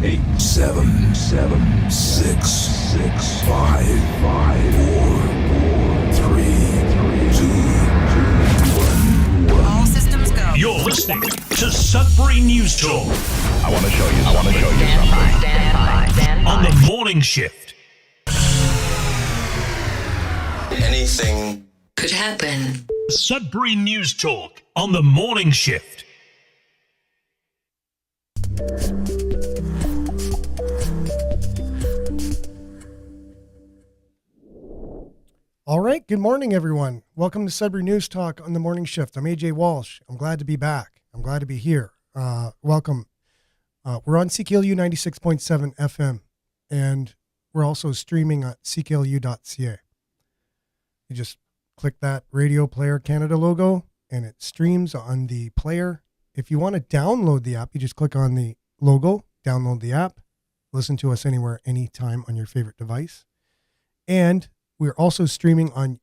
eight, seven, six, five, four, three, two, one. All systems go. You're listening to Sudbury News Talk. I want to show you something. Stand by. On the morning shift. Anything Could happen. Sudbury News Talk on the morning shift. All right. Good morning, everyone. Welcome to Sudbury News Talk on the morning shift. I'm AJ Walsh. I'm glad to be back. I'm glad to be here. Welcome. We're on CKLU 96.7 FM, and we're also streaming at cklu.ca. You just click that Radio Player Canada logo, and it streams on the player. If you want to download the app, you just click on the logo, download the app, listen to us anywhere, anytime on your favorite device. And we're also streaming on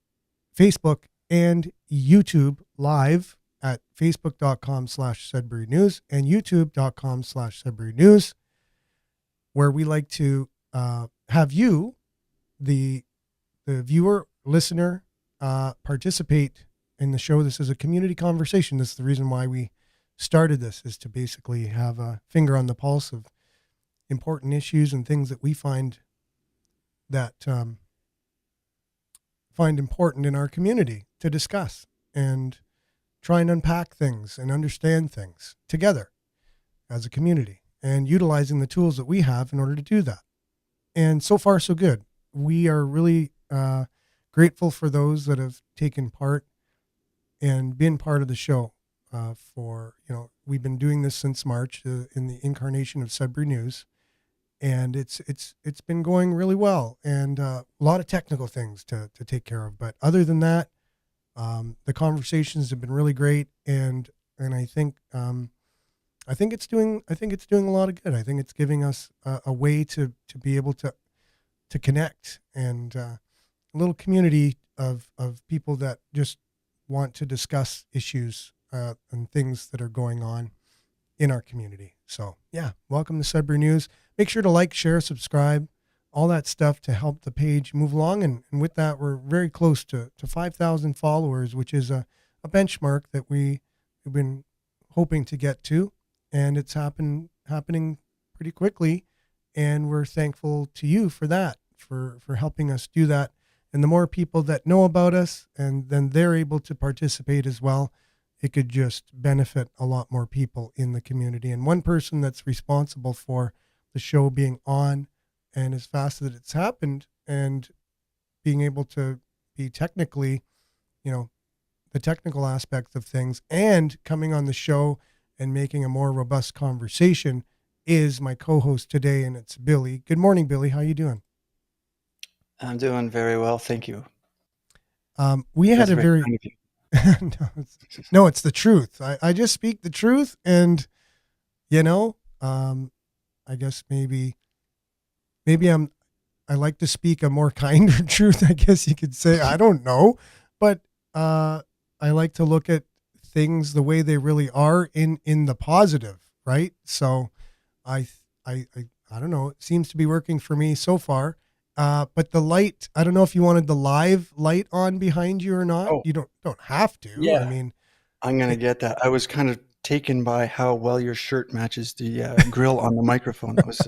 Facebook and YouTube live at facebook.com/Sudbury News and youtube.com/Sudbury News, where we like to have you, the viewer, listener, participate in the show. This is a community conversation. This is the reason why we started this, is to basically have a finger on the pulse of important issues and things that we find important in our community to discuss and try and unpack things and understand things together as a community, and utilizing the tools that we have in order to do that. And so far, so good. We are really grateful for those that have taken part and been part of the show we've been doing this since March in the incarnation of Sudbury News. And it's been going really well, and a lot of technical things to take care of. But other than that, the conversations have been really great, and I think it's doing a lot of good. I think it's giving us a way to be able to connect, and a little community of people that just want to discuss issues and things that are going on in our community. So yeah, welcome to Sudbury News. Make sure to like, share, subscribe, all that stuff to help the page move along. And with that, we're very close to 5,000 followers, which is a benchmark that we've been hoping to get to. And it's happening pretty quickly. And we're thankful to you for that, for helping us do that. And the more people that know about us, and then they're able to participate as well, it could just benefit a lot more people in the community. And one person that's responsible for the show being on, and as fast as it's happened, and being able to be technically, the technical aspects of things, and coming on the show and making a more robust conversation, is my co-host today, and it's Billy. Good morning, Billy. How you doing? I'm doing very well, thank you. We had That's a very kind of you. no, it's the truth. I just speak the truth, and I guess maybe I like to speak a more kinder truth, I guess you could say. I don't know, but I like to look at things the way they really are in the positive, right? So I don't know. It seems to be working for me so far. But the light, I don't know if you wanted the live light on behind you or not. Oh. You don't have to. Yeah. I mean, I'm going to get that. I was kind of taken by how well your shirt matches the grill on the microphone. It was,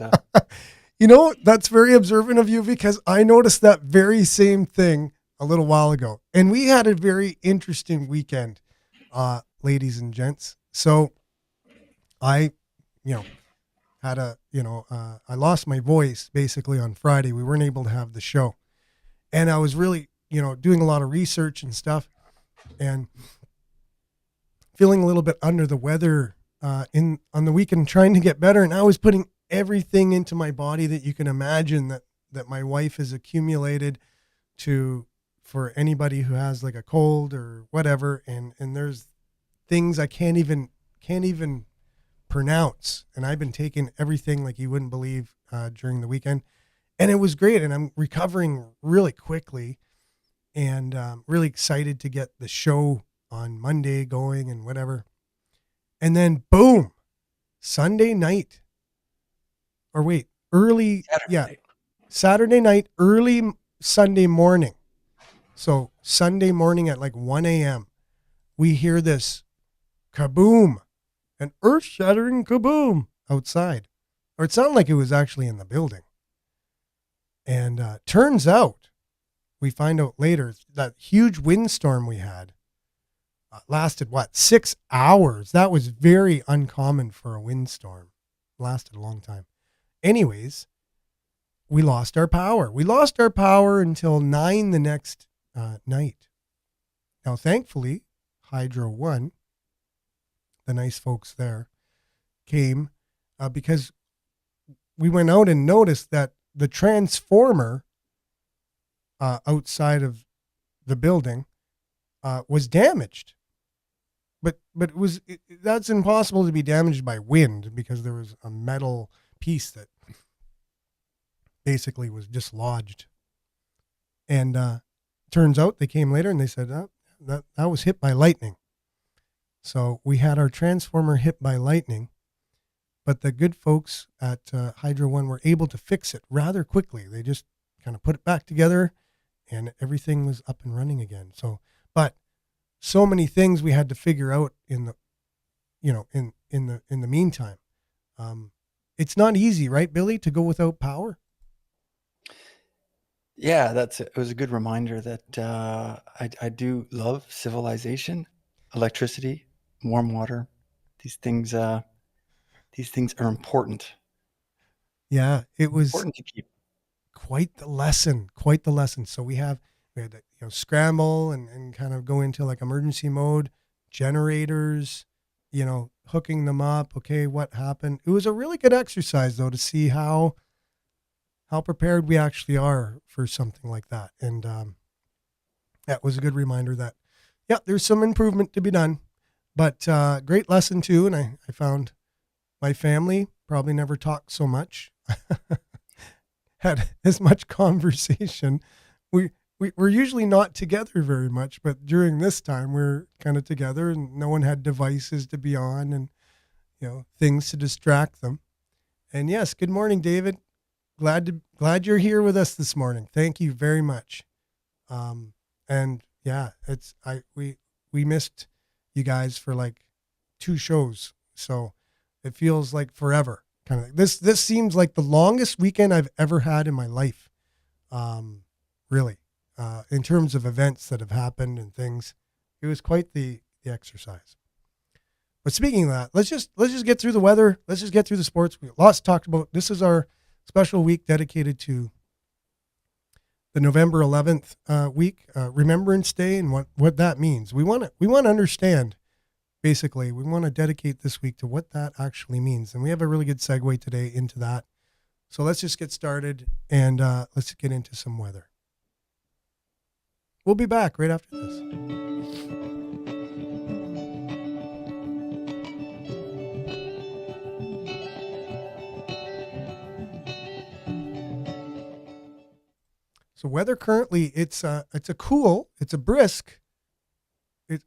that's very observant of you, because I noticed that very same thing a little while ago. And we had a very interesting weekend, ladies and gents. So I lost my voice basically on Friday. We weren't able to have the show. And I was really, doing a lot of research and stuff, and feeling a little bit under the weather on the weekend, trying to get better. And I was putting everything into my body that you can imagine that my wife has accumulated for anybody who has like a cold or whatever. And there's things I can't even pronounce. And I've been taking everything like you wouldn't believe during the weekend. And it was great. And I'm recovering really quickly, and really excited to get the show on Monday going and whatever. And then boom, Sunday night, or wait, early, Saturday yeah, night. Saturday night, early Sunday morning. So Sunday morning at like 1 a.m., we hear this kaboom, an earth shattering kaboom outside. Or it sounded like it was actually in the building. And turns out, we find out later, that huge windstorm we had lasted, 6 hours? That was very uncommon for a windstorm. Lasted a long time. Anyways, we lost our power. We lost our power until 9 the next night. Now, thankfully, Hydro One, the nice folks there, came because we went out and noticed that the transformer outside of the building was damaged. But that's impossible to be damaged by wind because there was a metal piece that basically was dislodged. And turns out they came later and they said that was hit by lightning. So we had our transformer hit by lightning, but the good folks at Hydro One were able to fix it rather quickly. They just kind of put it back together and everything was up and running again. But so many things we had to figure out in the meantime. It's not easy, right, Billy, to go without power? Yeah, it was a good reminder that I do love civilization, electricity, warm water. These things are important. Yeah, it was Important to keep. quite the lesson. So we had to scramble and kind of go into like emergency mode, generators, hooking them up. Okay, what happened? It was a really good exercise though to see how prepared we actually are for something like that. And that was a good reminder that, yeah, there's some improvement to be done, but great lesson too. And I found my family probably never talked so much, had as much conversation. We're usually not together very much, but during this time we're kind of together and no one had devices to be on and, things to distract them. And yes, good morning, David. Glad you're here with us this morning. Thank you very much. And yeah, we missed you guys for like 2 shows. So it feels like forever. Kind of this seems like the longest weekend I've ever had in my life. Really. In terms of events that have happened and things, it was quite the exercise. But speaking of that, let's just get through the weather. Let's just get through the sports. We have lots to talk about. This is our special week dedicated to the November 11th week, Remembrance Day, and what that means. We want to understand. Basically, we want to dedicate this week to what that actually means, and we have a really good segue today into that. So let's just get started and let's get into some weather. We'll be back right after this. So weather currently, it's a brisk.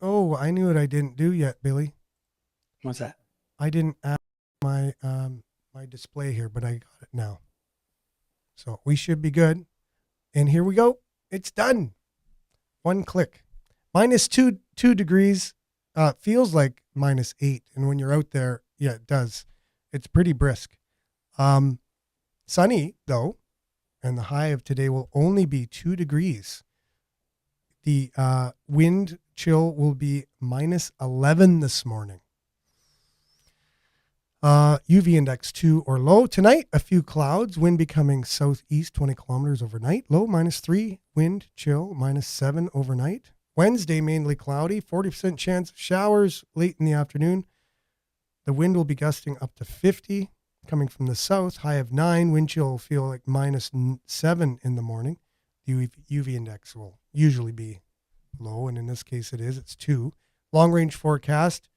I knew what I didn't do yet, Billy. What's that? I didn't add my my display here, but I got it now. So we should be good. And here we go. It's done. 1 click. -2 degrees. Feels like -8. And when you're out there, yeah, it does. It's pretty brisk. Sunny though, and the high of today will only be 2 degrees. The wind chill will be -11 this morning. UV index 2 or low. Tonight, a few clouds, wind becoming southeast 20 kilometers overnight. Low -3, wind chill -7 overnight. Wednesday, mainly cloudy, 40% chance of showers late in the afternoon. The wind will be gusting up to 50, coming from the south, high of 9. Wind chill will feel like -7 in the morning. The UV index will usually be low, and in this case it is. It's 2. Long range forecast,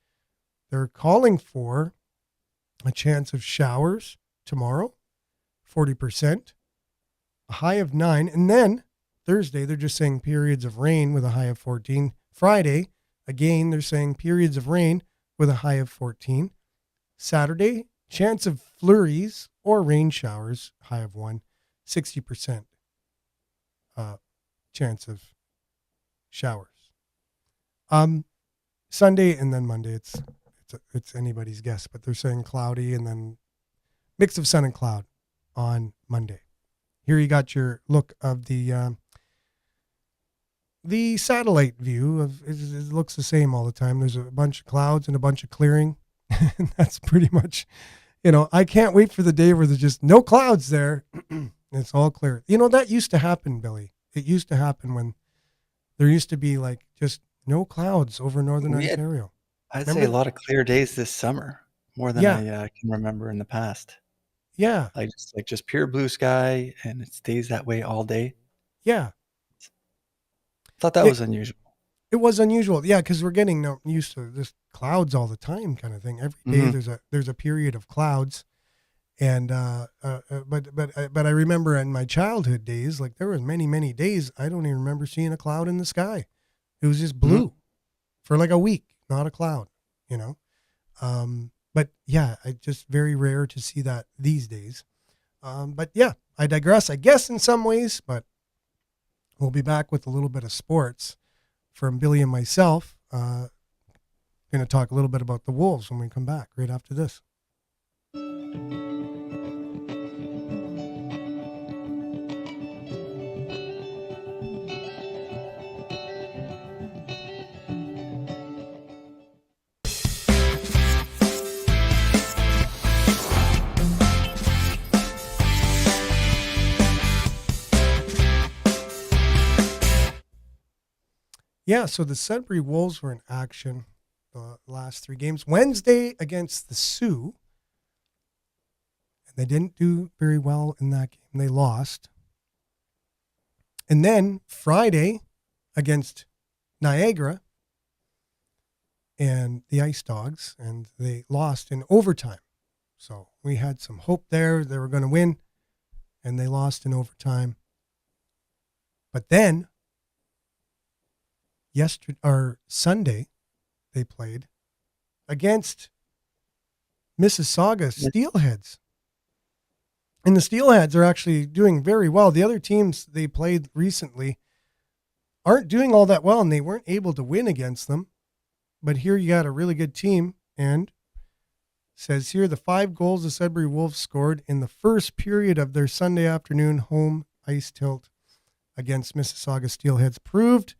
they're calling for a chance of showers tomorrow, 40%, a high of 9. And then Thursday, they're just saying periods of rain with a high of 14. Friday, again, they're saying periods of rain with a high of 14. Saturday, chance of flurries or rain showers, high of 1, 60% chance of showers. Sunday and then Monday, it's anybody's guess, but they're saying cloudy and then mix of sun and cloud on Monday. Here you got your look of the satellite view of it looks the same all the time. There's a bunch of clouds and a bunch of clearing. And that's pretty much, I can't wait for the day where there's just no clouds there. It's all clear. That used to happen, Billy. It used to happen when there used to be like just no clouds over northern Ontario. I'd say a lot of clear days this summer, more than I can remember in the past. Yeah. Like just pure blue sky, and it stays that way all day. Yeah. Thought that was unusual. It was unusual. Yeah, because we're getting used to this clouds all the time kind of thing. Every day there's a period of clouds. And but I remember in my childhood days, like there was many days I don't even remember seeing a cloud in the sky. It was just blue for like a week, not a cloud, But yeah, it's just very rare to see that these days. But yeah, I digress, I guess, in some ways, but we'll be back with a little bit of sports from Billy and myself. Going to talk a little bit about the Wolves when we come back right after this. Yeah, so the Sudbury Wolves were in action the last 3 games. Wednesday against the Sioux. And they didn't do very well in that game. They lost. And then Friday against Niagara and the Ice Dogs, and they lost in overtime. So we had some hope there. They were going to win, and they lost in overtime. But then Sunday, they played against Mississauga Steelheads. And the Steelheads are actually doing very well. The other teams they played recently aren't doing all that well, and they weren't able to win against them. But here you got a really good team, and says here the 5 goals the Sudbury Wolves scored in the first period of their Sunday afternoon home ice tilt against Mississauga Steelheads proved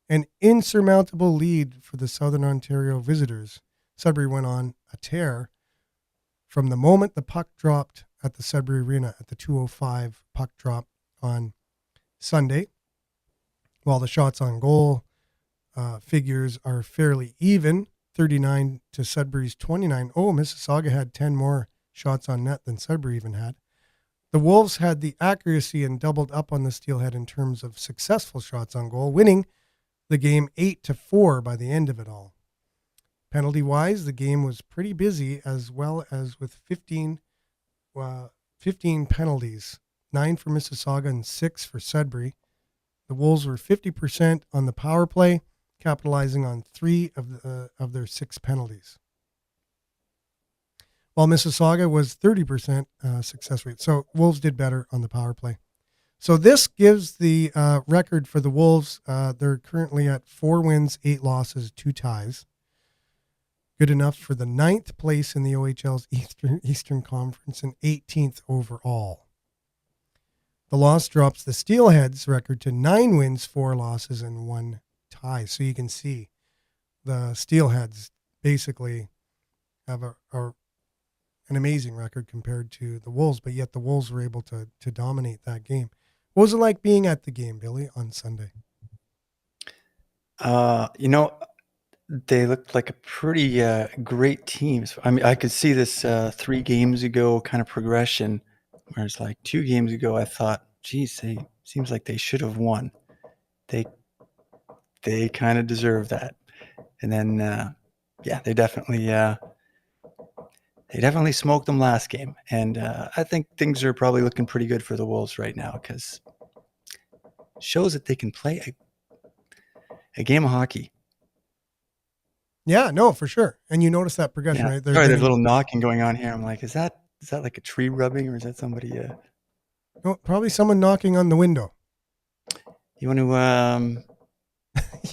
an insurmountable lead for the Southern Ontario visitors. Sudbury went on a tear from the moment the puck dropped at the Sudbury Arena at the 2:05 puck drop on Sunday. While the shots on goal figures are fairly even, 39 to Sudbury's 29. Oh, Mississauga had 10 more shots on net than Sudbury even had. The Wolves had the accuracy and doubled up on the Steelhead in terms of successful shots on goal, winning the game 8-4 by the end of it all. Penalty-wise, the game was pretty busy, as well as with 15 penalties, 9 for Mississauga and 6 for Sudbury. The Wolves were 50% on the power play, capitalizing on 3 of their 6 penalties, while Mississauga was 30% success rate. So Wolves did better on the power play. So this gives the record for the Wolves. They're currently at 4 wins, 8 losses, 2 ties. Good enough for the 9th place in the OHL's Eastern Conference and 18th overall. The loss drops the Steelheads record to 9 wins, 4 losses, and 1 tie. So you can see the Steelheads basically have an amazing record compared to the Wolves, but yet the Wolves were able to dominate that game. What was it like being at the game, Billy, on Sunday? They looked like a pretty great team. I mean, I could see this 3 games ago kind of progression, whereas like 2 games ago, I thought, geez, seems like they should have won. They kind of deserve that. And then, they definitely smoked them last game. And I think things are probably looking pretty good for the Wolves right now, because shows that they can play a game of hockey. Yeah, no, for sure. And you notice that progression, right? Sorry, there's a little knocking going on here. I'm like, is that Is that like a tree rubbing, or is that somebody? Oh, probably someone knocking on the window. You want to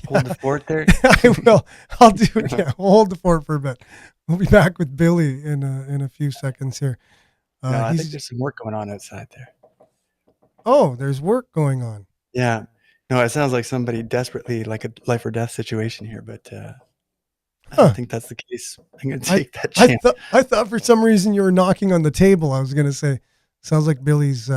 hold the fort there? I will. I'll do it. Yeah, we'll hold the fort for a bit. We'll be back with Billy in a few seconds here. No, I think He's there's some work going on outside there. there's work going on. Yeah. No, it sounds like somebody desperately, like a life or death situation here, but I don't think that's the case. I'm going to take that chance. I thought for some reason you were knocking on the table. I was going to say, sounds like Billy's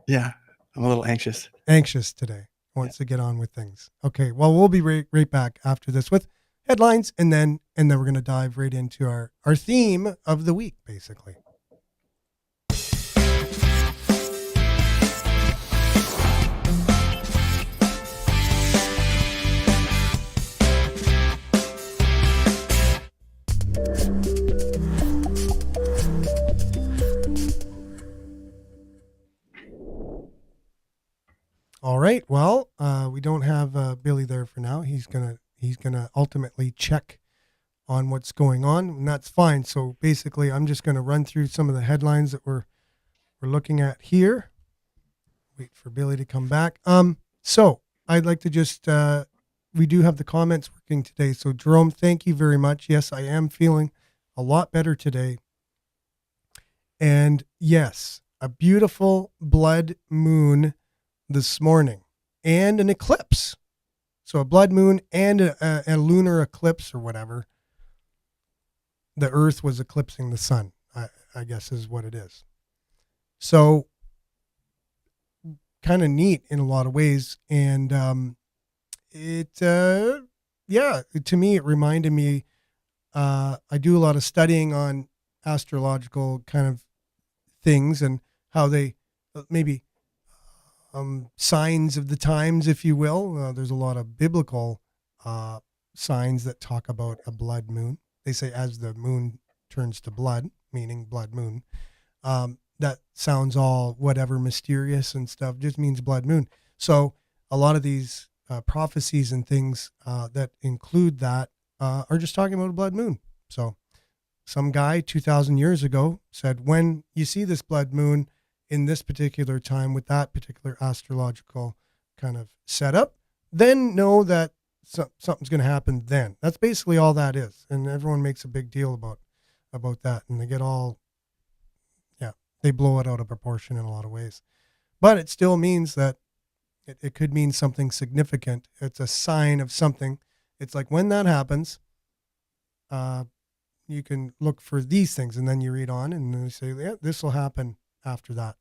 Yeah, I'm a little anxious. anxious today. Wants to get on with things. Okay, well, we'll be right back after this with headlines, and then we're going to dive right into our theme of the week, basically. All right. Well, we don't have Billy there for now. He's gonna ultimately check on what's going on, and that's fine. So basically, I'm just gonna run through some of the headlines that we're looking at here. Wait for Billy to come back. So I'd like to just we do have the comments working today. So Jerome, thank you very much. Yes, I am feeling a lot better today. And yes, a beautiful blood moon this morning and an eclipse. So a blood moon and a lunar eclipse or whatever. The earth was eclipsing the sun, I guess is what it is. So kind of neat in a lot of ways. And to me, it reminded me, I do a lot of studying on astrological kind of things and how they maybe signs of the times, if you will. There's a lot of biblical signs that talk about a blood moon. They say as the moon turns to blood, meaning blood moon. That sounds all whatever mysterious and stuff, just means blood moon. So a lot of these prophecies and things that include that are just talking about a blood moon. So some guy 2,000 years ago said, when you see this blood moon in this particular time with that particular astrological kind of setup, then know that something's going to happen then. That's basically all that is. And everyone makes a big deal about that. And they get all, they blow it out of proportion in a lot of ways. But it still means that it could mean something significant. It's a sign of something. It's like when that happens, you can look for these things, and then you read on and you say, yeah, this will happen after that.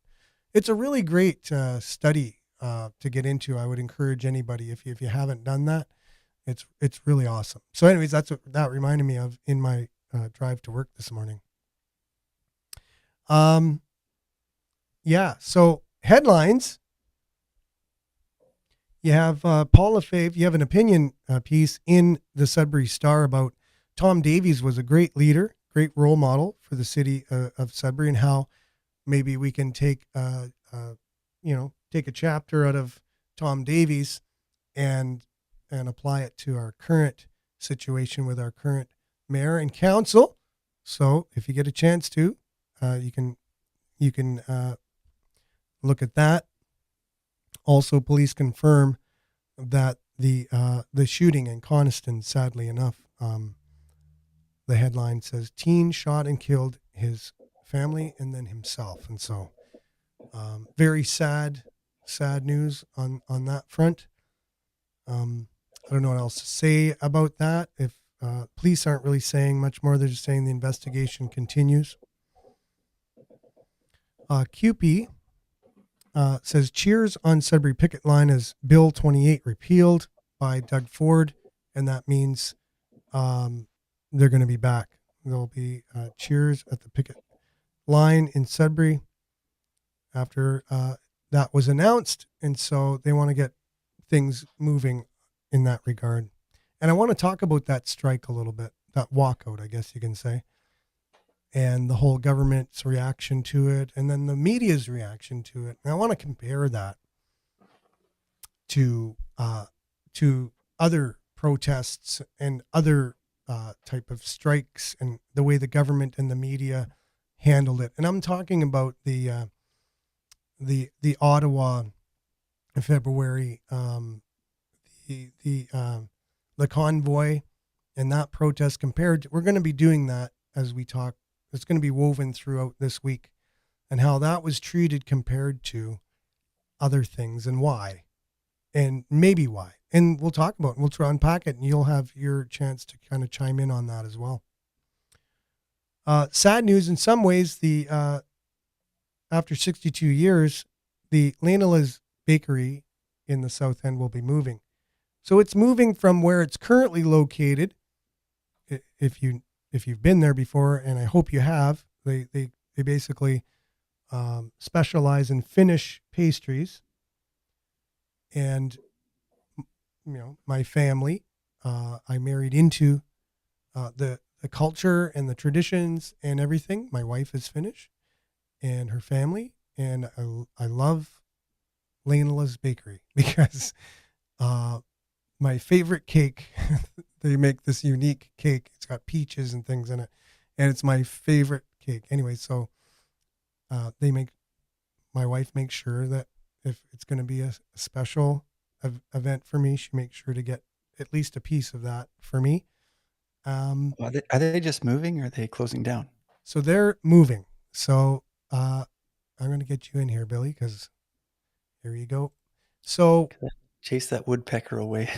It's a really great study to get into. I would encourage anybody, if you haven't done that, it's really awesome. So anyways, that's what that reminded me of in my drive to work this morning. So headlines. You have Paul Lefebvre. You have an opinion piece in the Sudbury Star about Tom Davies was a great leader, great role model for the city of Sudbury, and how maybe we can take a chapter out of Tom Davies and apply it to our current situation with our current mayor and council. So if you get a chance to, you can look at that. Also, police confirm that the shooting in Coniston, sadly enough, the headline says teen shot and killed his family and then himself. And so very sad news on that front. I don't know what else to say about that. If police aren't really saying much more, they're just saying the investigation continues. QP says cheers on Sudbury picket line as Bill 28 repealed by Doug Ford, and that means they're going to be back. There'll be cheers at the picket line in Sudbury after that was announced, and so they want to get things moving in that regard. And I want to talk about that strike a little bit, that walkout, I guess you can say, and the whole government's reaction to it, and then the media's reaction to it. And I want to compare that to other protests and other type of strikes and the way the government and the media handled it. And I'm talking about the Ottawa in February, the convoy and that protest compared to, we're going to be doing that as we talk. It's going to be woven throughout this week, and how that was treated compared to other things and why, and maybe why. And we'll talk about it. We'll try to unpack it, and you'll have your chance to kind of chime in on that as well. Sad news in some ways. After 62 years, the Lanela's Bakery in the South End will be moving. So it's moving from where it's currently located. If you've been there before, and I hope you have, they basically specialize in Finnish pastries. And my family, I married into the culture and the traditions and everything. My wife is Finnish, and her family, and I love Lanela's Bakery because my favorite cake, they make this unique cake. It's got peaches and things in it, and it's my favorite cake. Anyway, so my wife makes sure that if it's going to be a special event for me, she makes sure to get at least a piece of that for me. Are they just moving, or are they closing down? So they're moving. So I'm going to get you in here, Billy, because here you go. So Chase that woodpecker away.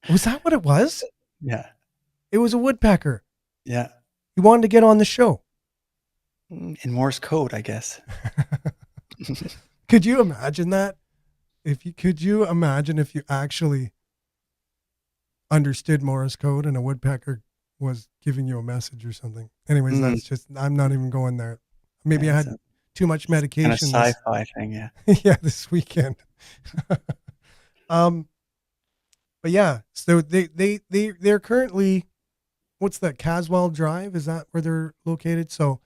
was that what it was? Yeah. It was a woodpecker. Yeah. You wanted to get on the show. In Morse code, I guess. Could you imagine that? Could you imagine if you actually understood Morse code and a woodpecker was giving you a message or something? Anyways, that's just, I'm not even going there. Maybe I had too much medication. Kind of sci-fi thing, yeah. Yeah, this weekend. But yeah, so they're currently, what's that, Caswell Drive? Is that where they're located? So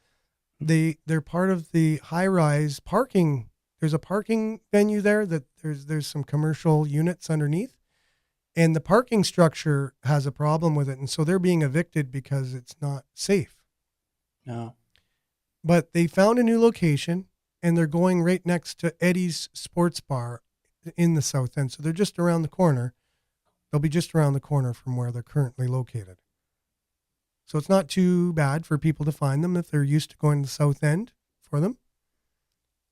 they're part of the high-rise parking. There's a parking venue there that there's some commercial units underneath, and the parking structure has a problem with it, and so they're being evicted because it's not safe. No. But they found a new location, and they're going right next to Eddie's Sports Bar in the South End. So they're just around the corner. They'll be just around the corner from where they're currently located. So it's not too bad for people to find them if they're used to going to the South End for them.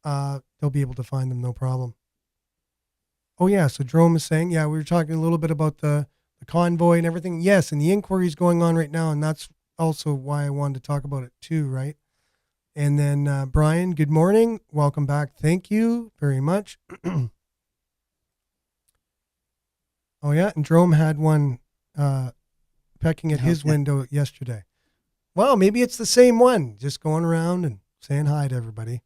They'll be able to find them, no problem. Oh yeah, so Jerome is saying, yeah, we were talking a little bit about the convoy and everything. Yes, and the inquiry is going on right now, and that's also why I wanted to talk about it too, right? And then Brian, good morning. Welcome back. Thank you very much. Oh yeah, and Jerome had one pecking at his window yesterday. Well, maybe it's the same one, just going around and saying hi to everybody.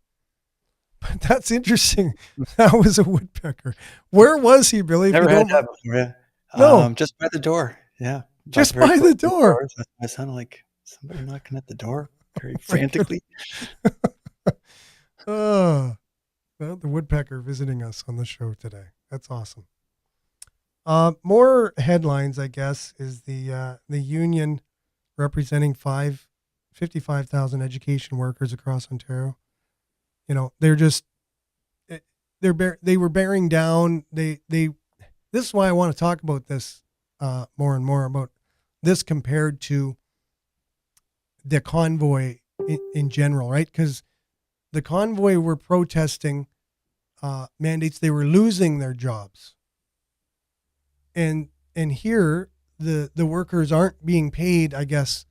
But that's interesting. That was a woodpecker. Where was he, Billy? Never had that before. Yeah. No, just by the door. Yeah, just by the door. I sounded like somebody knocking at the door very frantically. Well, the woodpecker visiting us on the show today. That's awesome. More headlines, I guess, is the union representing 55,000 education workers across Ontario. They're just, they were bearing down. This is why I want to talk about this more and more, about this compared to the convoy in general, right? Because the convoy were protesting mandates. They were losing their jobs. And here the workers aren't being paid, I guess,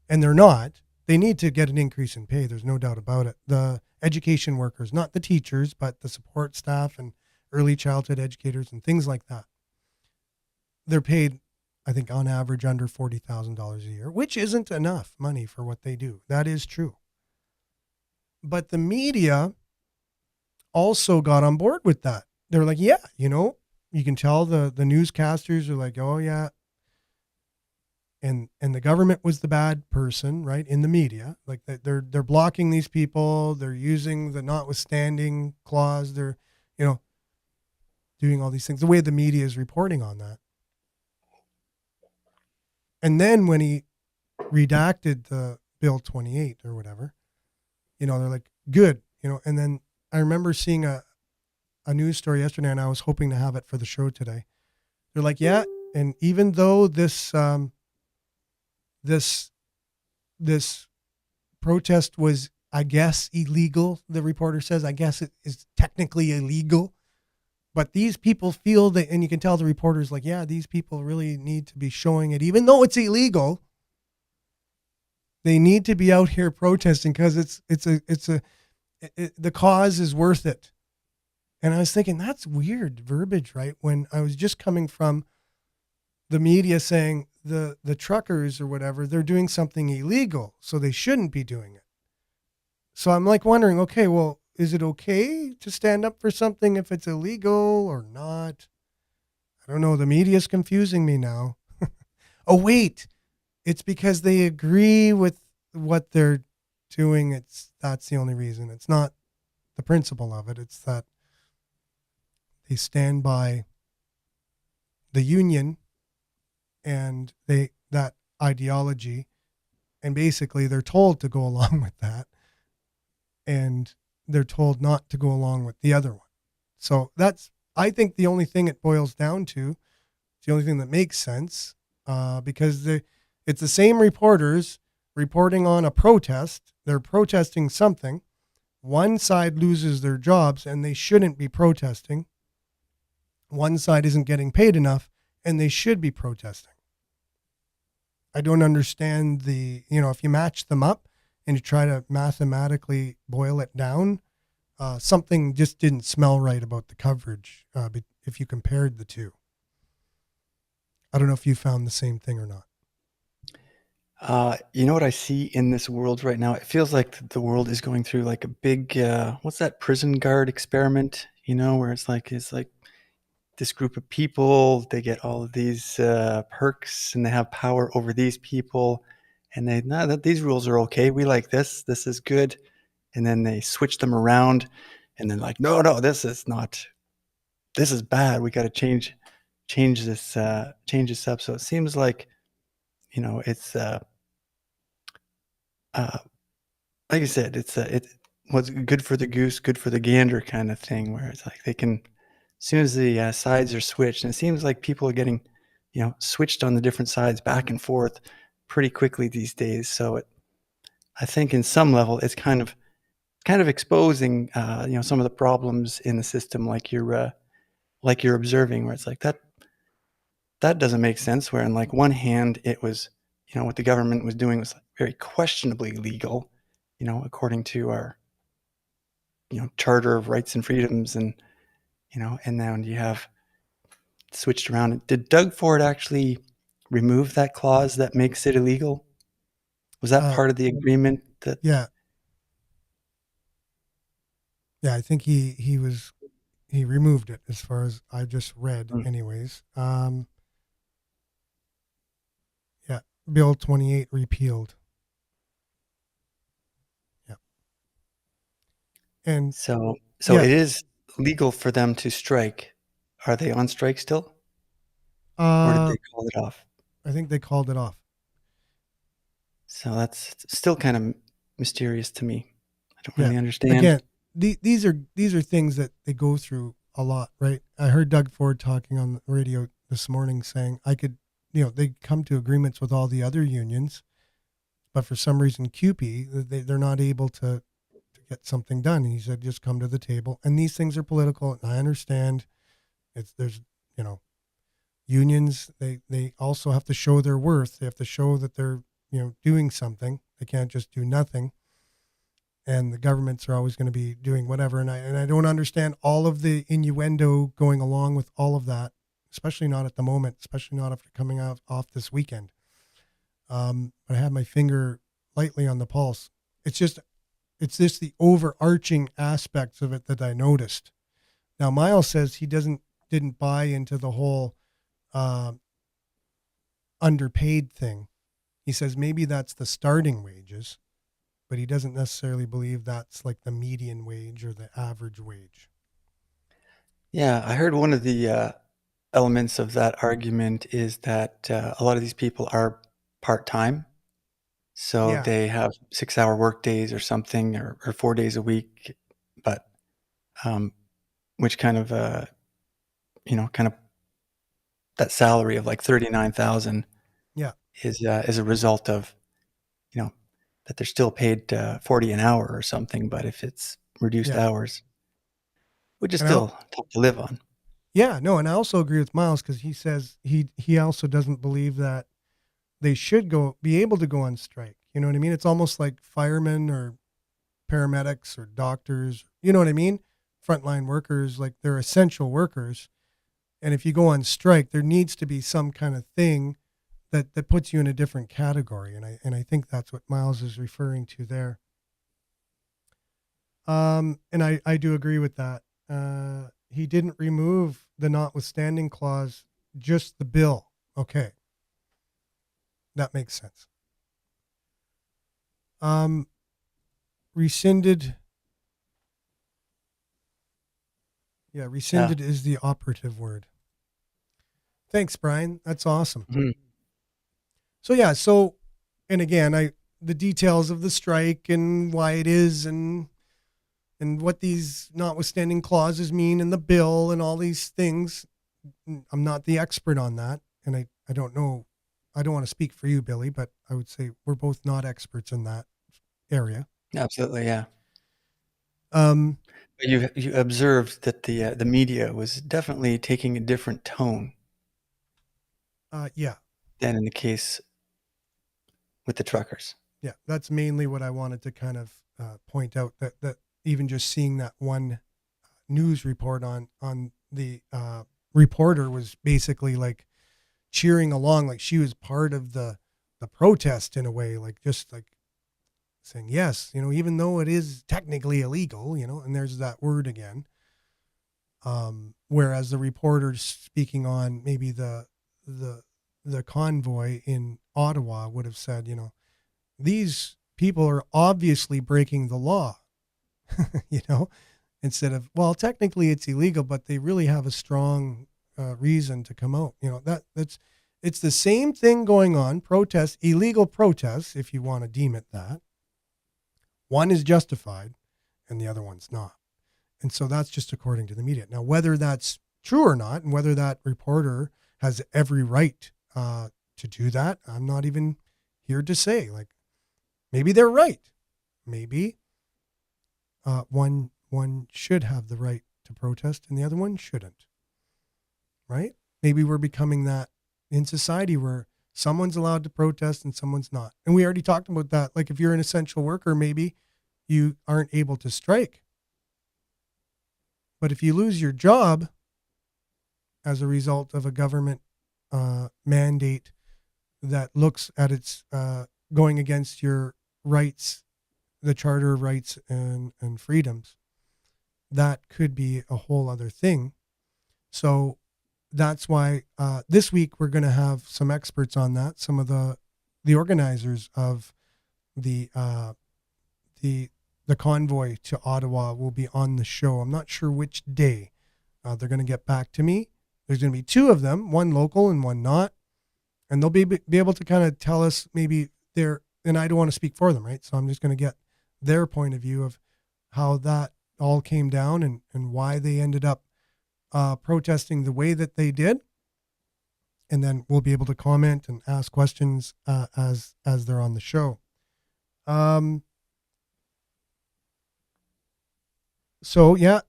and they're not. They need to get an increase in pay. There's no doubt about it. The education workers, not the teachers, but the support staff and early childhood educators and things like that. They're paid, I think, on average under $40,000 a year, which isn't enough money for what they do. That is true. But the media also got on board with that. They're like, yeah, you can tell the newscasters are like, oh yeah. And the government was the bad person, right? In the media, like they're blocking these people. They're using the notwithstanding clause. They're, doing all these things, the way the media is reporting on that. And then when he redacted the Bill 28 or whatever, they're like, good, and then I remember seeing a news story yesterday, and I was hoping to have it for the show today. They're like, yeah, and even though this this protest was, I guess, illegal, the reporter says, I guess it is technically illegal, but these people feel that, and you can tell the reporter's like, yeah, these people really need to be showing it, even though it's illegal. They need to be out here protesting because the cause is worth it. And I was thinking, that's weird verbiage, right? When I was just coming from the media saying the truckers or whatever, they're doing something illegal, so they shouldn't be doing it. So I'm like wondering, okay, well, is it okay to stand up for something if it's illegal or not? I don't know. The media's confusing me now. Oh, wait. It's because they agree with what they're doing. That's the only reason. It's not the principle of it. It's that they stand by the union and that ideology, and basically they're told to go along with that, and they're told not to go along with the other one. So that's, I think, the only thing it boils down to. It's the only thing that makes sense, because it's the same reporters reporting on a protest. They're protesting something. One side loses their jobs and they shouldn't be protesting. One side isn't getting paid enough and they should be protesting. I don't understand if you match them up and you try to mathematically boil it down, something just didn't smell right about the coverage if you compared the two. I don't know if you found the same thing or not. You know what I see in this world right now? It feels like the world is going through like a big, what's that prison guard experiment? Where it's like this group of people, they get all of these perks and they have power over these people, and that these rules are okay. We like this. This is good, and then they switch them around, and then like, no, this is not. This is bad. We got to change this up. So it seems like, it's. Like I said, it's what's good for the goose, good for the gander kind of thing, where it's like they can, as soon as the sides are switched, and it seems like people are getting, switched on the different sides back and forth pretty quickly these days. So I think in some level, it's kind of exposing, some of the problems in the system, like you're observing, where it's like that doesn't make sense. Where on like one hand, it was, what the government was doing was very questionably legal, according to our, Charter of Rights and Freedoms, and and then you have switched around. Did Doug Ford actually remove that clause that makes it illegal? Was that part of the agreement? Yeah, I think he removed it, as far as I just read, anyways. Yeah, Bill 28 repealed. Yeah, and So yeah, it is legal for them to strike. Are they on strike still, or did they call it off? I think they called it off. So that's still kind of mysterious to me. I don't really understand. Again, these are things that they go through a lot, right? I heard Doug Ford talking on the radio this morning saying they come to agreements with all the other unions, but for some reason CUPE, they're not able to get something done. And he said, just come to the table. And these things are political, and I understand. There's unions, they also have to show their worth. They have to show that they're doing something. They can't just do nothing. And the governments are always going to be doing whatever. And I don't understand all of the innuendo going along with all of that, especially not at the moment, especially not after coming off this weekend. But I have my finger lightly on the pulse. It's just the overarching aspects of it that I noticed. Now, Miles says he didn't buy into the whole underpaid thing. He says maybe that's the starting wages, but he doesn't necessarily believe that's like the median wage or the average wage. Yeah, I heard one of the elements of that argument is that a lot of these people are part-time, So Yeah. they have 6-hour work days or something, or 4 days a week, but um, which kind of kind of that salary of like 39,000 Yeah. is a result of you know that they're still paid 40 an hour or something, but if it's reduced Yeah. hours, which is And I, still tough to live on. yeah, no, and I also agree with Miles because he says he also doesn't believe that they should be able to go on strike. You know what I mean? It's almost like firemen or paramedics or doctors. You know what I mean? Frontline workers, like they're essential workers. And if you go on strike, there needs to be some kind of thing that puts you in a different category. And I think that's what Miles is referring to there. And I do agree with that. He didn't remove the notwithstanding clause, just the bill. Okay. That makes sense. Rescinded. Yeah, Yeah. rescinded is the operative word. Thanks, Brian. That's awesome. Mhm. So yeah, and again, the details of the strike and why it is and what these notwithstanding clauses mean in the bill and all these things. I'm not the expert on that, and I don't know. I don't want to speak for you, Billy, but I would say we're both not experts in that area. Absolutely, yeah. Um, But you observed that the media was definitely taking a different tone yeah, than in the case with the truckers. yeah, that's mainly what I wanted to kind of point out, that even just seeing that one news report on the reporter was basically like cheering along, like she was part of the protest in a way, like just like saying yes, even though it is technically illegal, and there's that word again. Whereas the reporters speaking on maybe the the convoy in Ottawa would have said, these people are obviously breaking the law, you know, instead of, well, technically it's illegal, but they really have a strong reason to come out. It's the same thing going on. Protests, illegal protests, if you want to deem it that. One is justified, and the other one's not. And so that's just according to the media. Now, whether that's true or not, and whether that reporter has every right to do that, I'm not even here to say. Like, maybe they're right. Maybe one should have the right to protest, and the other one shouldn't. Right? Maybe we're becoming that in society where someone's allowed to protest and someone's not. And we already talked about that. Like, if you're an essential worker, maybe you aren't able to strike. But if you lose your job as a result of a government mandate that looks at its going against your rights, the Charter of Rights and Freedoms, that could be a whole other thing. So that's why this week we're going to have some experts on that. Some of the organizers of the convoy to Ottawa will be on the show. I'm not sure which day. They're going to get back to me. There's going to be two of them, one local and one not. And they'll be able to kind of tell us maybe and I don't want to speak for them, right? So I'm just going to get their point of view of how that all came down and why they ended up protesting the way that they did. And then we'll be able to comment and ask questions as they're on the show. So yeah,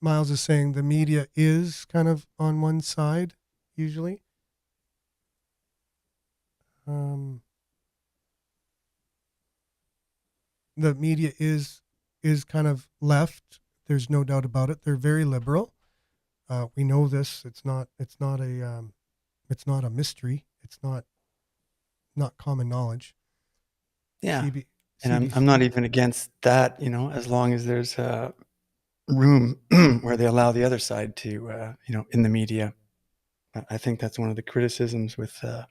Miles is saying the media is kind of on one side usually. The media is kind of left. There's no doubt about it. They're very liberal. We know this. It's not a mystery. It's not common knowledge. Yeah. CB, And CBC. I'm not even against that, as long as there's room where they allow the other side to, in the media. I think that's one of the criticisms with the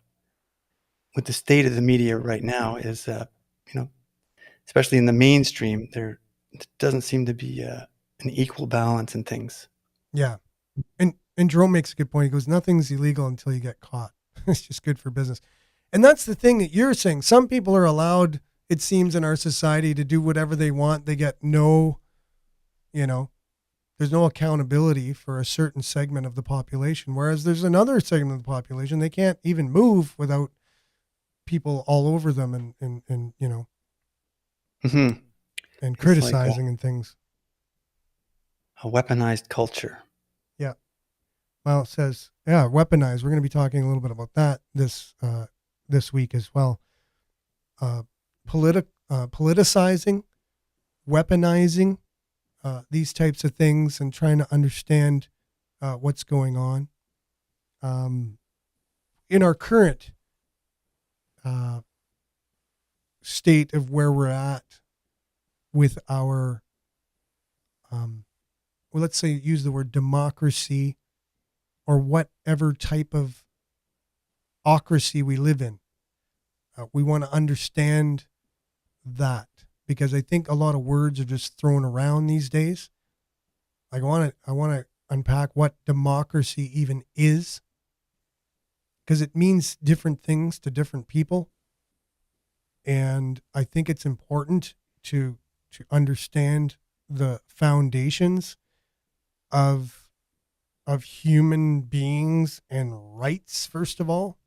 state of the media right now is, especially in the mainstream, there doesn't seem to be an equal balance in things. Yeah. And Jerome makes a good point. He goes, nothing's illegal until you get caught. It's just good for business. And that's the thing that you're saying. Some people are allowed, it seems, in our society to do whatever they want. They get no, there's no accountability for a certain segment of the population. Whereas there's another segment of the population, they can't even move without people all over them and Mm-hmm. and It's like criticizing and things. a weaponized culture. Yeah. Well, it says, weaponized. We're going to be talking a little bit about that this week as well. Politicizing, weaponizing these types of things, and trying to understand what's going on in our current state of where we're at with our, let's say, use the word democracy, or whatever type of ocracy we live in. We want to understand that, because I think a lot of words are just thrown around these days. I want to unpack what democracy even is, because it means different things to different people. And I think it's important to understand the foundations of human beings and rights, first of all,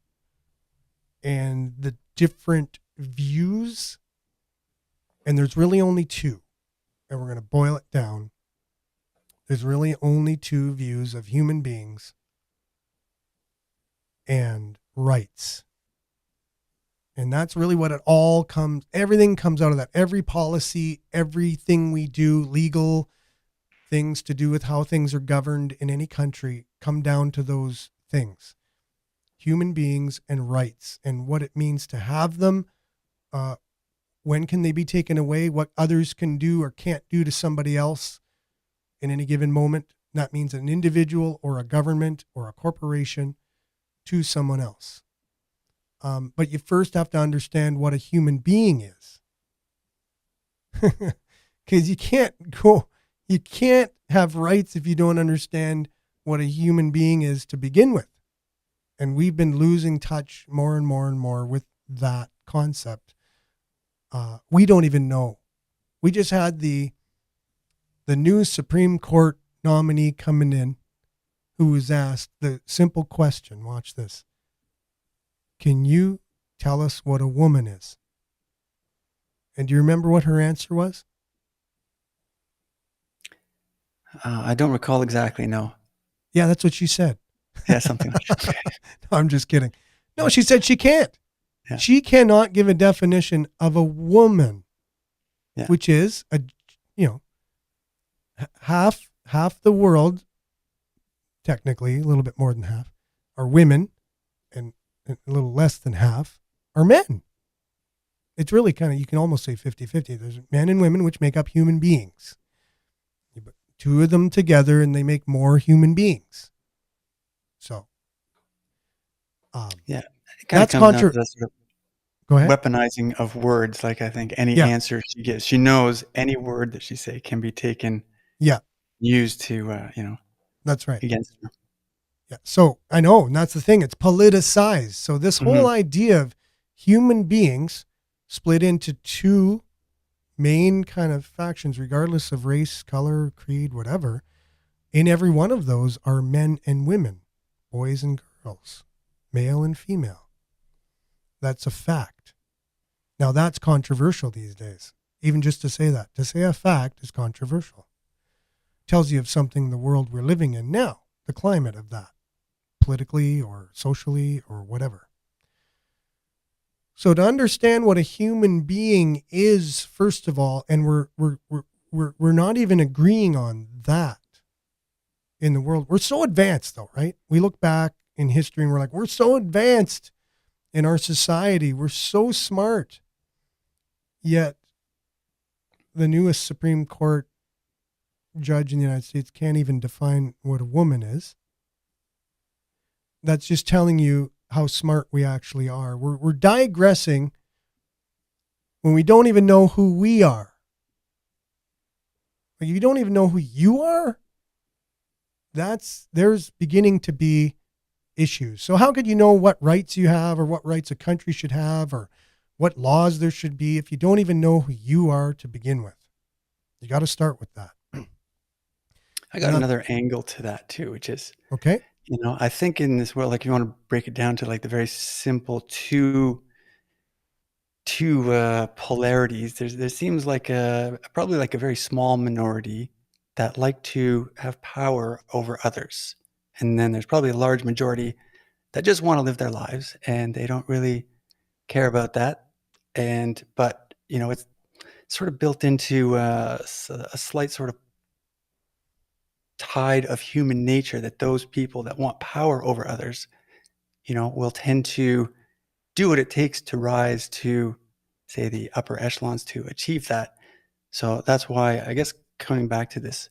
and the different views. And there's really only two, and we're going to boil it down. There's really only two views of human beings and rights. And that's really what it all everything comes out of that. Every policy, everything we do, legal things to do with how things are governed in any country, come down to those things. Human beings and rights, and what it means to have them. When can they be taken away? What others can do or can't do to somebody else in any given moment. That means an individual or a government or a corporation to someone else. But you first have to understand what a human being is. Because you can't have rights if you don't understand what a human being is to begin with. And we've been losing touch more and more and more with that concept. We don't even know. We just had the new Supreme Court nominee coming in, who was asked the simple question. Watch this. Can you tell us what a woman is? And do you remember what her answer was? I don't recall exactly, no. Yeah, that's what she said. Yeah, something like that. No, I'm just kidding. No, she said she can't. Yeah. She cannot give a definition of a woman, Yeah. which is half the world, technically a little bit more than half, are women, and a little less than half are men. It's really kind of, you can almost say 50-50. There's men and women, which make up human beings. You put two of them together and they make more human beings. So, Yeah. It kind that's of comes down to that sort of Go ahead. weaponizing of words. Like, I think any Yeah. answer she gives, she knows any word that she say can be taken, used to, That's right. against her. Yeah. So I know, and that's the thing. It's politicized. So this whole idea of human beings split into two main kind of factions, regardless of race, color, creed, whatever. In every one of those are men and women, boys and girls, male and female. That's a fact. Now that's controversial these days. Even just to say that. To say a fact is controversial. Tells you of something, the world we're living in now, the climate of that, politically or socially or whatever. So to understand what a human being is, first of all, and we're not even agreeing on that in the world. We're so advanced though, right? We look back in history and we're like, we're so advanced in our society. We're so smart. Yet the newest Supreme Court judge in the United States can't even define what a woman is. That's just telling you how smart we actually are. We're digressing when we don't even know who we are. Like, if you don't even know who you are, there's beginning to be issues. So how could you know what rights you have or what rights a country should have or what laws there should be if you don't even know who you are to begin with? You got to start with that. I got And another angle to that too, which is, okay. I think in this world, like you want to break it down to like the very simple two polarities. There seems like probably like a very small minority that like to have power over others, and then there's probably a large majority that just want to live their lives and they don't really care about that. But it's sort of built into a slight sort of tide of human nature that those people that want power over others, will tend to do what it takes to rise to, say, the upper echelons to achieve that. So that's why, I guess, coming back to this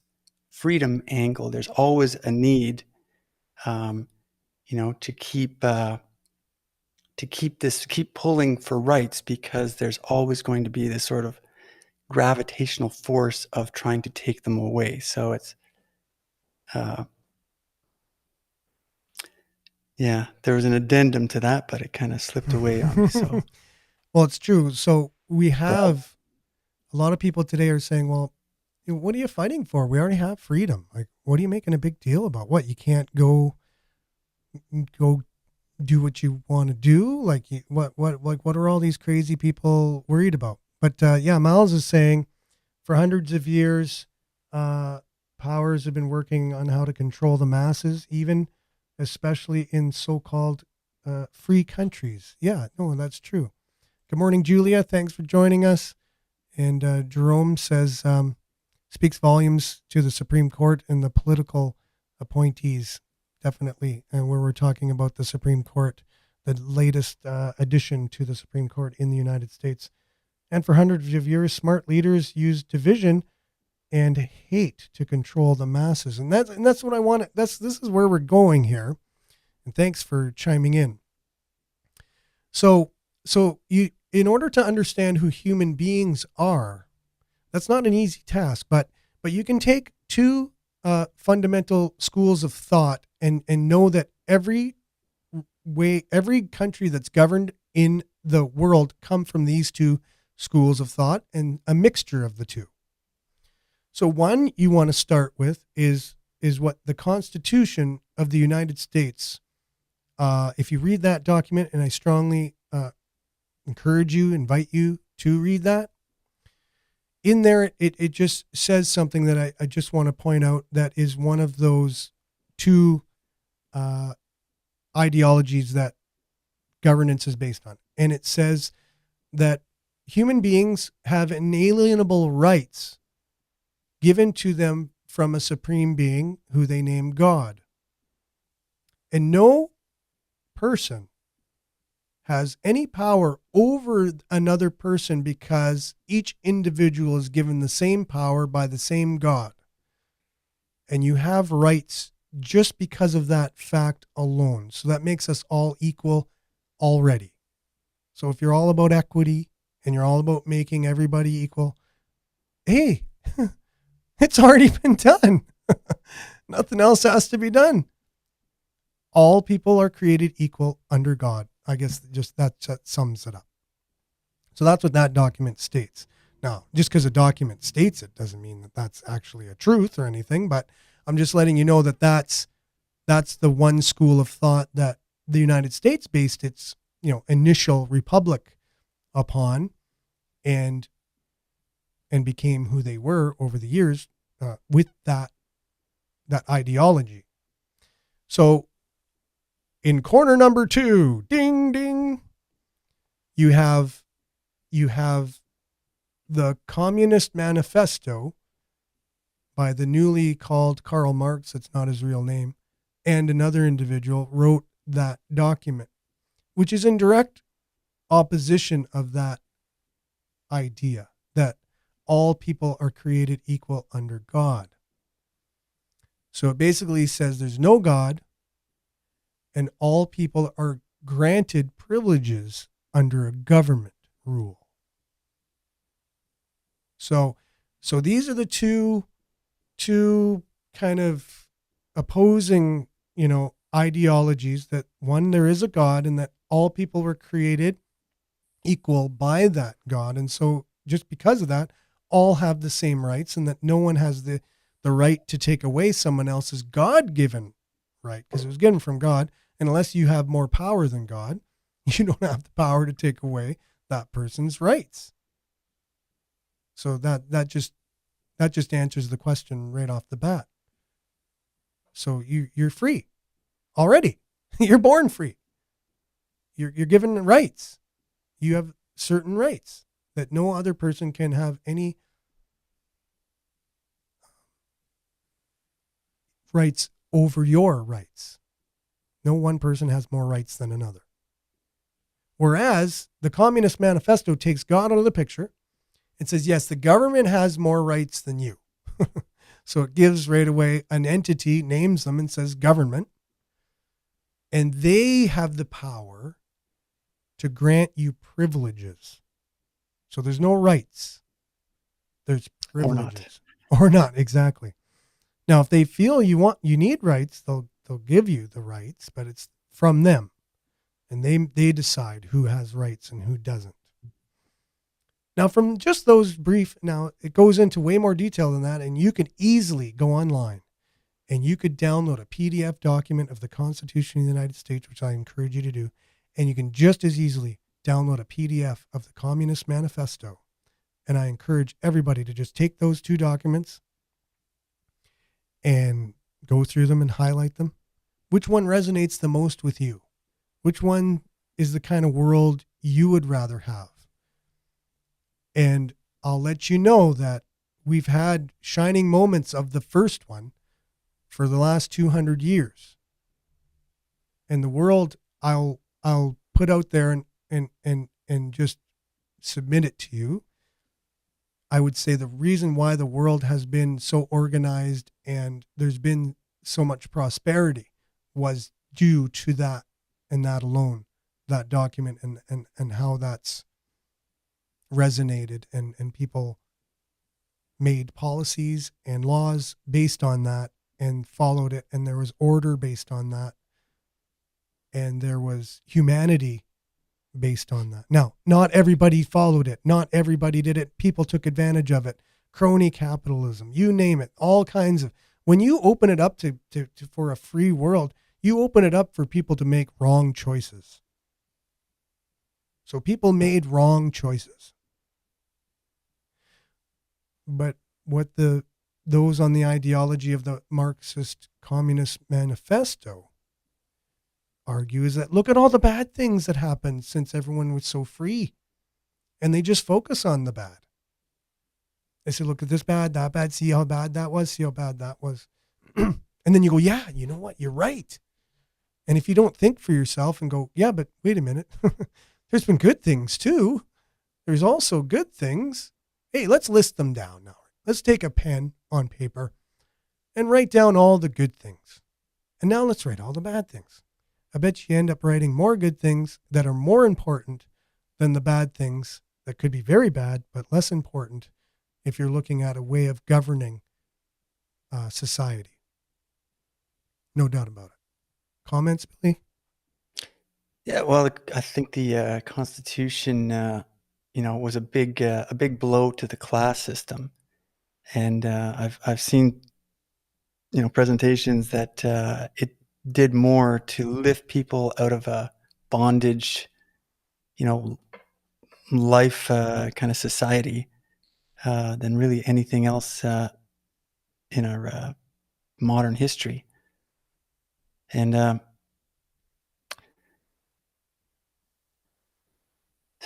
freedom angle, there's always a need, to keep pulling for rights, because there's always going to be this sort of gravitational force of trying to take them away. So it's, yeah, there was an addendum to that, but it kind of slipped away on me. So Well, it's true. So we have a lot of people today are saying, well, what are you fighting for? We already have freedom. Like, what are you making a big deal about? What, you can't go do what you want to do? Like, what are all these crazy people worried about? But yeah, Miles is saying for hundreds of years, powers have been working on how to control the masses, even especially in so-called free countries. Yeah, no, that's true. Good morning, Julia. Thanks for joining us. And Jerome says, speaks volumes to the Supreme Court and the political appointees, definitely. And where we're talking about the Supreme Court, the latest addition to the Supreme Court in the United States. And for hundreds of years, smart leaders used division and hate to control the masses. And that's what I want. This is where we're going here. And thanks for chiming in. So you, in order to understand who human beings are, that's not an easy task, but you can take two fundamental schools of thought and know that every country that's governed in the world come from these two schools of thought and a mixture of the two. So one you want to start with is what the Constitution of the United States. If you read that document, and I strongly invite you to read that. In there, it just says something that I just want to point out that is one of those two ideologies that governance is based on. And it says that human beings have inalienable rights given to them from a supreme being who they name God. And no person has any power over another person because each individual is given the same power by the same God. And you have rights just because of that fact alone. So that makes us all equal already. So if you're all about equity and you're all about making everybody equal, hey, it's already been done. Nothing else has to be done. All people are created equal under God. I guess just that sums it up. So that's what that document states. Now, just because a document states it doesn't mean that that's actually a truth or anything, but I'm just letting you know that that's the one school of thought that the United States based its, initial republic upon and became who they were over the years with that ideology. So in corner number 2, ding, ding, you have the Communist Manifesto by the newly called Karl Marx. It's not his real name. And another individual wrote that document, which is in direct opposition of that idea that all people are created equal under God. So it basically says there's no God, and all people are granted privileges under a government rule. So these are the two kind of opposing, ideologies that, one, there is a God and that all people were created equal by that God. And so just because of that, all have the same rights, and that no one has the right to take away someone else's God-given right, because it was given from God. And unless you have more power than God, you don't have the power to take away that person's rights. So that just answers the question right off the bat. So you're free already. You're born free. You're given rights. You have certain rights that no other person can have any rights over your rights. No one person has more rights than another. Whereas the Communist Manifesto takes God out of the picture and says, yes, the government has more rights than you. So it gives right away an entity, names them, and says government. And they have the power to grant you privileges. So there's no rights. There's privileges. Or not, exactly. Now, if they feel you need rights, they'll give you the rights, but it's from them. And they decide who has rights and who doesn't. Now, from just those brief, now it goes into way more detail than that, and you can easily go online and you could download a PDF document of the Constitution of the United States, which I encourage you to do, and you can just as easily download a PDF of the Communist Manifesto. And I encourage everybody to just take those two documents and go through them and highlight them. Which one resonates the most with you? Which one is the kind of world you would rather have? And I'll let you know that we've had shining moments of the first one for the last 200 years. And the world I'll put out there and just submit it to you. I would say the reason why the world has been so organized and there's been so much prosperity was due to that and that alone, that document and how that's resonated and people made policies and laws based on that and followed it. And there was order based on that. And there was humanity based on that. Now, not everybody followed it. Not everybody did it. People took advantage of it. Crony capitalism, you name it, all kinds of, when you open it up to for a free world, you open it up for people to make wrong choices. So people made wrong choices. But what those on the ideology of the Marxist Communist Manifesto argue is that look at all the bad things that happened since everyone was so free. And they just focus on the bad. They say, look at this bad, that bad, see how bad that was, see how bad that was. And then you go, yeah, you know what? You're right. And if you don't think for yourself and go, yeah, but wait a minute, there's been good things too. There's also good things. Hey, let's list them down now. Let's take a pen on paper and write down all the good things. And now let's write all the bad things. I bet you end up writing more good things that are more important than the bad things that could be very bad, but less important if you're looking at a way of governing society. No doubt about it. Comments, Billy? Yeah, well, I think the Constitution, was a big blow to the class system, and I've seen, presentations that it did more to lift people out of a bondage, life kind of society than really anything else in our modern history. And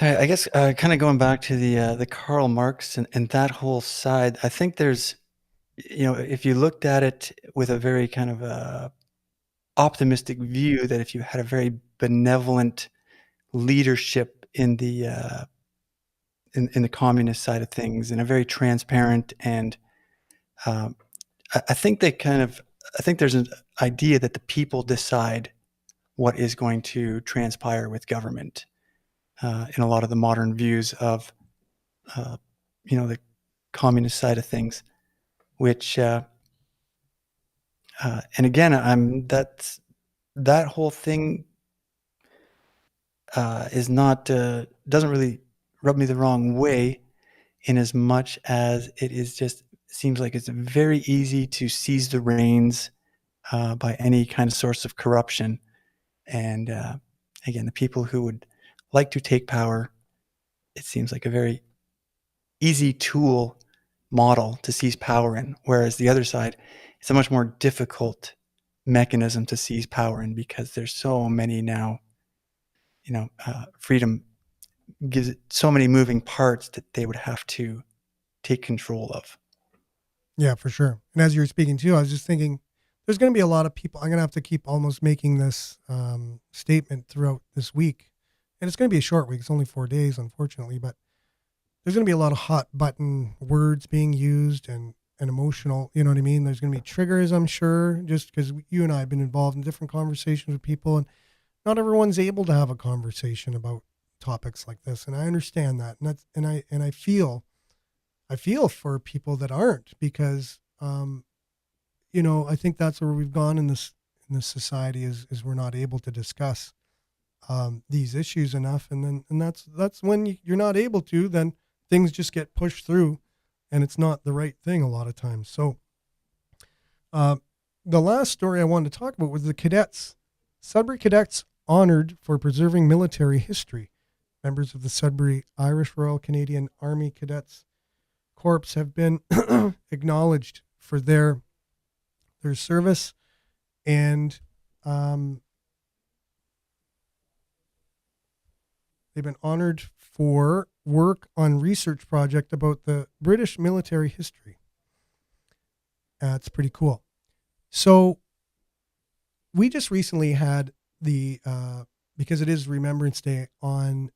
I guess kind of going back to the Karl Marx and that whole side, I think there's, if you looked at it with a very kind of optimistic view, that if you had a very benevolent leadership in the in the communist side of things, and a very transparent and I think I think there's an idea that the people decide what is going to transpire with government in a lot of the modern views of the communist side of things, which and again, that whole thing is not doesn't really rub me the wrong way, in as much as it is just seems like it's very easy to seize the reins by any kind of source of corruption. And again, the people who would like to take power, it seems like a very easy tool model to seize power in, whereas the other side, it's a much more difficult mechanism to seize power in, because there's so many now, freedom gives it so many moving parts that they would have to take control of. Yeah, for sure. And as you were speaking too, I was just thinking there's going to be a lot of people. I'm going to have to keep almost making this statement throughout this week. And it's going to be a short week. It's only 4 days, unfortunately, but there's going to be a lot of hot button words being used and emotional, you know what I mean? There's going to be triggers, I'm sure, just because you and I have been involved in different conversations with people, and not everyone's able to have a conversation about topics like this. And I understand that. And I feel for people that aren't, because, I think that's where we've gone in this society is we're not able to discuss these issues enough. And that's when you're not able to, then things just get pushed through, and it's not the right thing a lot of times. So the last story I wanted to talk about was the cadets. Sudbury cadets honored for preserving military history. Members of the Sudbury Irish Royal Canadian Army Cadets Corps have been acknowledged for their service, and they've been honored for work on research project about the British military history. It's pretty cool. So we just recently had because it is Remembrance Day on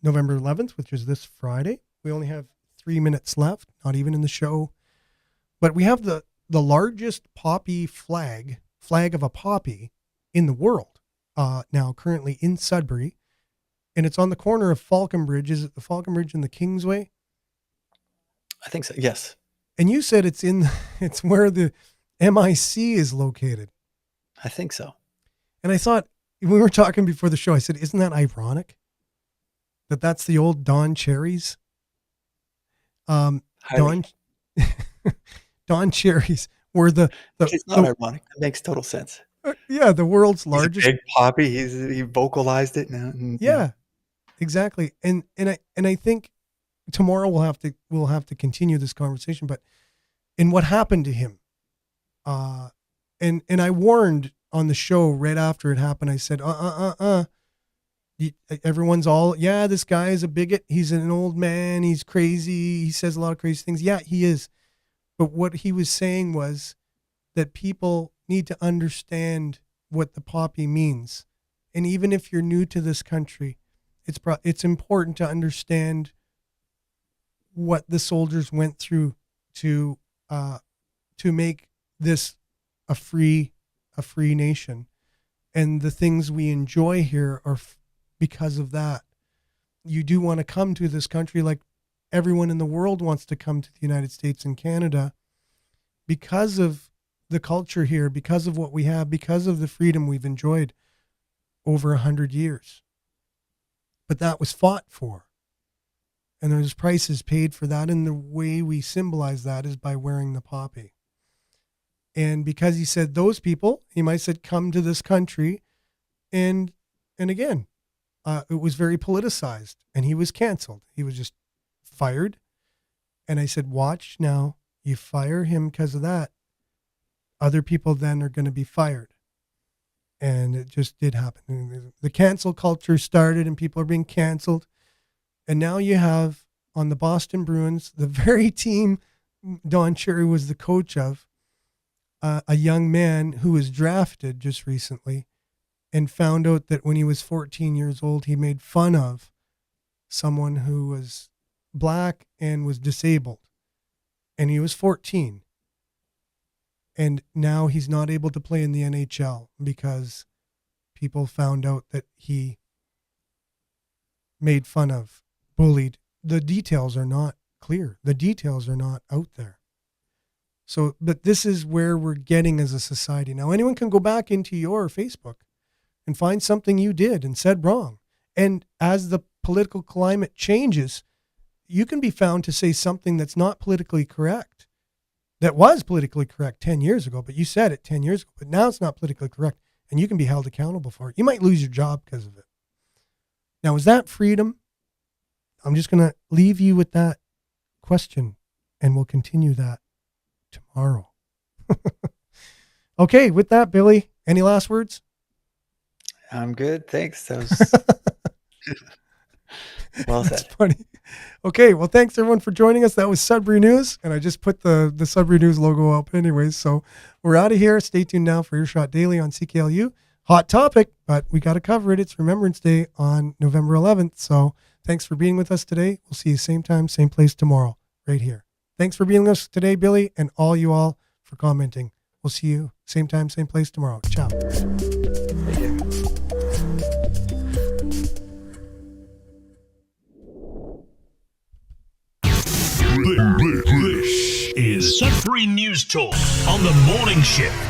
November 11th, which is this Friday. We only have 3 minutes left, not even in the show. But we have the largest poppy flag of a poppy in the world now currently in Sudbury. And it's on the corner of Falcon Bridge. Is it the Falcon Bridge and the Kingsway? I think so, yes. And you said it's where the MIC is located. I think so. And I thought, when we were talking before the show, I said, isn't that ironic? That's the old Don Cherries? Don Cherries were the it's not ironic. It makes total sense. Yeah, the world's largest. He's a big poppy. He vocalized it now. Yeah, exactly. And I think tomorrow we'll have to continue this conversation. But in what happened to him, and I warned on the show right after it happened. I said, everyone's all, yeah, this guy is a bigot. He's an old man. He's crazy. He says a lot of crazy things. Yeah, he is. But what he was saying was that people need to understand what the poppy means. And even if you're new to this country, it's important to understand what the soldiers went through to make this a free nation. And the things we enjoy here are because of that. You do want to come to this country, like everyone in the world wants to come to the United States and Canada, because of the culture here, because of what we have, because of the freedom we've enjoyed over 100 years. But that was fought for. And there's prices paid for that. And the way we symbolize that is by wearing the poppy. And because he said those people, he might have said, come to this country. And again, it was very politicized, and he was canceled. He was just fired. And I said, watch now, you fire him because of that. Other people then are going to be fired. And it just did happen. The cancel culture started, and people are being canceled. And now you have on the Boston Bruins, the very team Don Cherry was the coach of, a young man who was drafted just recently and found out that when he was 14 years old, he made fun of someone who was black and was disabled. And he was 14. And now he's not able to play in the NHL because people found out that he made fun of, bullied. The details are not clear. The details are not out there. So, but this is where we're getting as a society. Now, anyone can go back into your Facebook and find something you did and said wrong. And as the political climate changes, you can be found to say something that's not politically correct, that was politically correct 10 years ago, but you said it 10 years ago, but now it's not politically correct, and you can be held accountable for it. You might lose your job because of it. Now, is that freedom? I'm just going to leave you with that question, and we'll continue that tomorrow. Okay, with that, Billy, any last words? I'm good. Thanks. That was well That's said. funny. Okay, well, thanks everyone for joining us. That was Sudbury News, and I just put the Sudbury News logo up anyways. So we're out of here. Stay tuned now for Earshot Daily on CKLU. Hot topic, but we got to cover it. It's Remembrance Day on November 11th. So thanks for being with us today. We'll see you same time, same place tomorrow, right here. Thanks for being with us today, Billy, and all you all for commenting. We'll see you same time, same place tomorrow. Ciao. This is Sudbury News Talk on the morning shift.